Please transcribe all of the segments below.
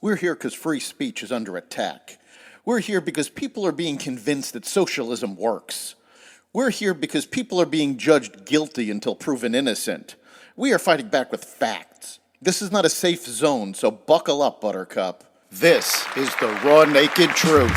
We're here because free speech is under attack. We're here because people are being convinced that socialism works. We're here because people are being judged guilty until proven innocent. We are fighting back with facts. This is not a safe zone, so buckle up, Buttercup. This is the raw, naked truth.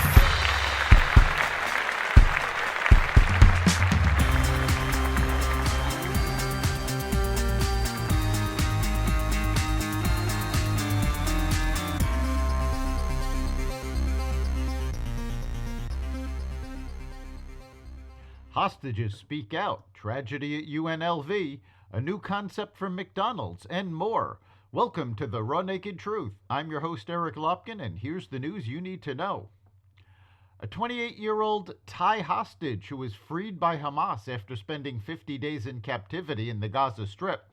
Hostages speak out, tragedy at UNLV, a new concept from McDonald's, and more. Welcome to the Raw Naked Truth. I'm your host, Eric Lopkin, and here's the news you need to know. A 28-year-old Thai hostage who was freed by Hamas after spending 50 days in captivity in the Gaza Strip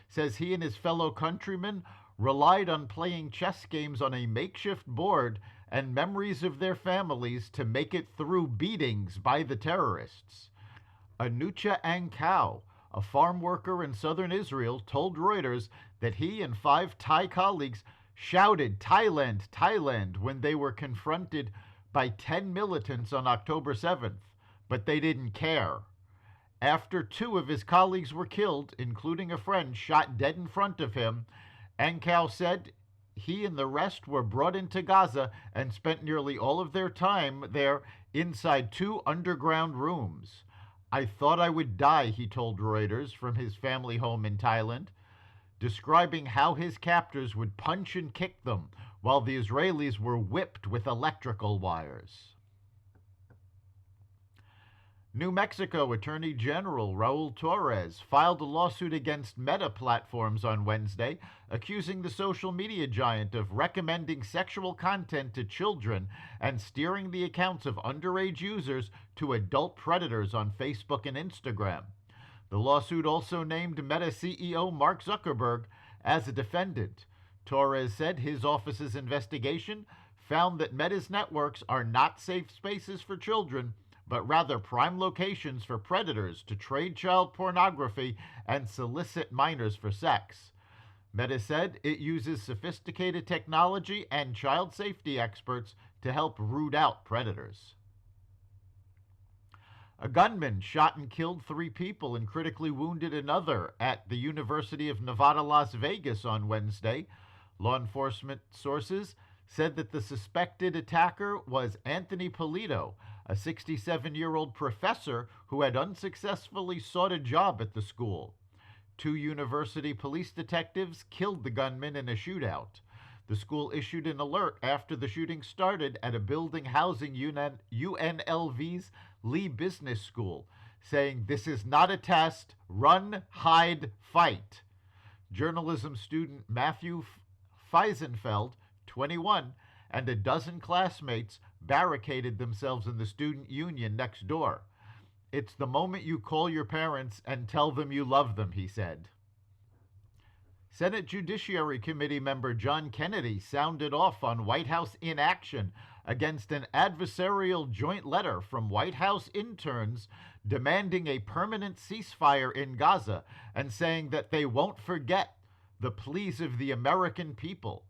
says he and his fellow countrymen relied on playing chess games on a makeshift board and memories of their families to make it through beatings by the terrorists. Anucha Angkau, a farm worker in southern Israel, told Reuters that he and 5 Thai colleagues shouted "Thailand, Thailand" when they were confronted by 10 militants on October 7th, but they didn't care. After 2 of his colleagues were killed, including a friend shot dead in front of him, Angkau said he and the rest were brought into Gaza and spent nearly all of their time there inside 2 underground rooms. "I thought I would die," he told Reuters from his family home in Thailand, describing how his captors would punch and kick them while the Israelis were whipped with electrical wires. New Mexico Attorney General Raul Torres filed a lawsuit against Meta Platforms on Wednesday, accusing the social media giant of recommending sexual content to children and steering the accounts of underage users to adult predators on Facebook and Instagram. The lawsuit also named Meta CEO Mark Zuckerberg as a defendant. Torres said his office's investigation found that Meta's networks are not safe spaces for children, but rather prime locations for predators to trade child pornography and solicit minors for sex. Meta said it uses sophisticated technology and child safety experts to help root out predators. A gunman shot and killed 3 people and critically wounded another at the University of Nevada, Las Vegas on Wednesday. Law enforcement sources said that the suspected attacker was Anthony Polito, a 67-year-old professor who had unsuccessfully sought a job at the school. 2 university police detectives killed the gunman in a shootout. The school issued an alert after the shooting started at a building housing UNLV's Lee Business School, saying, "This is not a test. Run, hide, fight." Journalism student Matthew Feisenfeld, 21, and a dozen classmates barricaded themselves in the student union next door. "It's the moment you call your parents and tell them you love them," he said. Senate Judiciary Committee member John Kennedy sounded off on White House inaction against an adversarial joint letter from White House interns demanding a permanent ceasefire in Gaza and saying that they won't forget the pleas of the American people.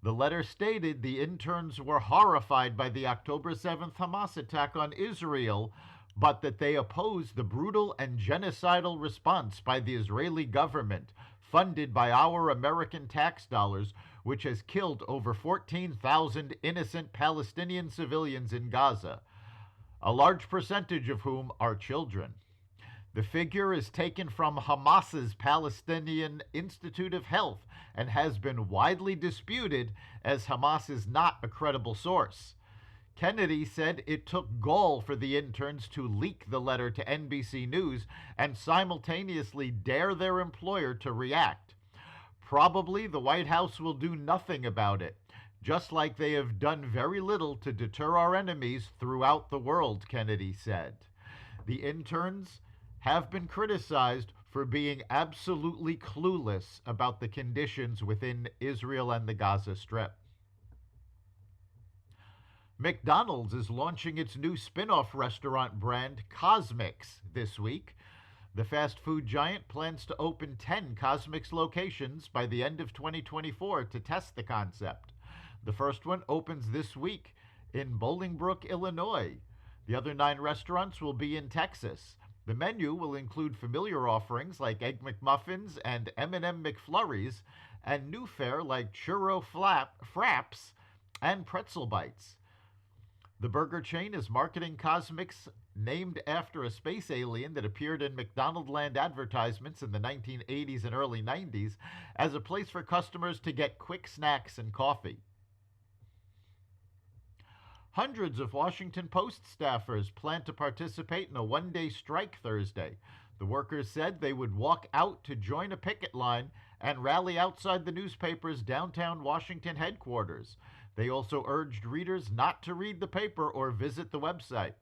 The letter stated the interns were horrified by the October 7th Hamas attack on Israel, but that they opposed the brutal and genocidal response by the Israeli government, funded by our American tax dollars, which has killed over 14,000 innocent Palestinian civilians in Gaza, a large percentage of whom are children. The figure is taken from Hamas's Palestinian Institute of Health and has been widely disputed, as Hamas is not a credible source. Kennedy said it took gall for the interns to leak the letter to NBC News and simultaneously dare their employer to react. "Probably the White House will do nothing about it, just like they have done very little to deter our enemies throughout the world," Kennedy said. The interns have been criticized for being absolutely clueless about the conditions within Israel and the Gaza Strip. McDonald's is launching its new spin-off restaurant brand, Cosmix, this week. The fast food giant plans to open 10 Cosmix locations by the end of 2024 to test the concept. The first one opens this week in Bolingbrook, Illinois. The other 9 restaurants will be in Texas. The menu will include familiar offerings like Egg McMuffins and M&M McFlurries, and new fare like Churro Fraps and Pretzel Bites. The burger chain is marketing Cosmix, named after a space alien that appeared in McDonald's land advertisements in the 1980s and early 90s, as a place for customers to get quick snacks and coffee. Hundreds of Washington Post staffers plan to participate in a one-day strike Thursday. The workers said they would walk out to join a picket line and rally outside the newspaper's downtown Washington headquarters. They also urged readers not to read the paper or visit the website.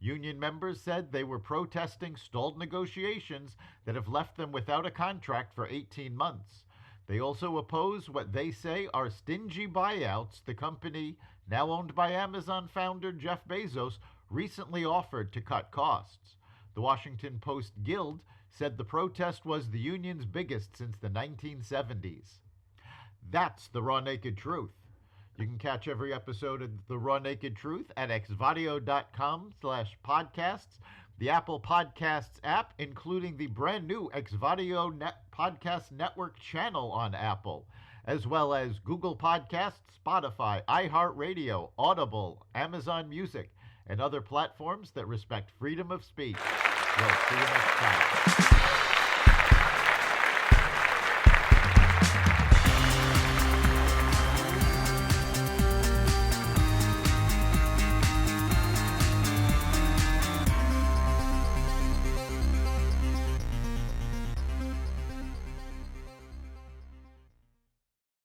Union members said they were protesting stalled negotiations that have left them without a contract for 18 months. They also oppose what they say are stingy buyouts the company, now owned by Amazon founder Jeff Bezos, recently offered to cut costs. The Washington Post Guild said the protest was the union's biggest since the 1970s. That's the Raw Naked Truth. You can catch every episode of The Raw Naked Truth at xvadio.com/podcasts, the Apple Podcasts app, including the brand new Xvadio Podcast Network channel on Apple, as well as Google Podcasts, Spotify, iHeartRadio, Audible, Amazon Music, and other platforms that respect freedom of speech. We'll see you next time.